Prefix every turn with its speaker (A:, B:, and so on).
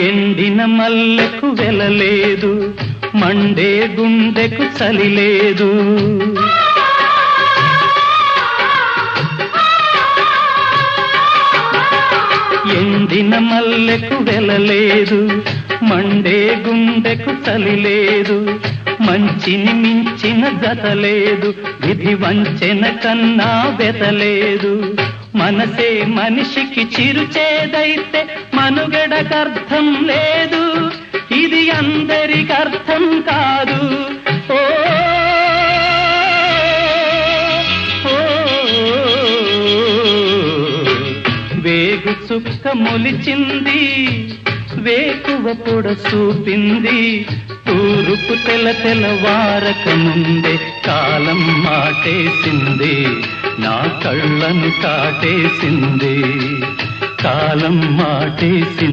A: ఎండిన మల్లెకు వెలలేదు, మండే గుండెకు చలి లేదు. ఎండిన మల్లెకు వెలలేదు, మండే గుండెకు చలి లేదు. మంచిని మించిన జత లేదు, విధి వంచెన కన్నా వెతలేదు. మనసే మనిషికి చిరుచేదైతే మనుగడకర్థం లేదు, ఇది అందరికి అర్థం కాదు. ఓ వేగు చుక్క మొలిచింది, వేకువ పొడ చూపింది. తూరుపు తెల్లవారక ముందే కాలం మాటేసింది, నా కళ్ళను కాటేసింది. కాలం మాటేసింది.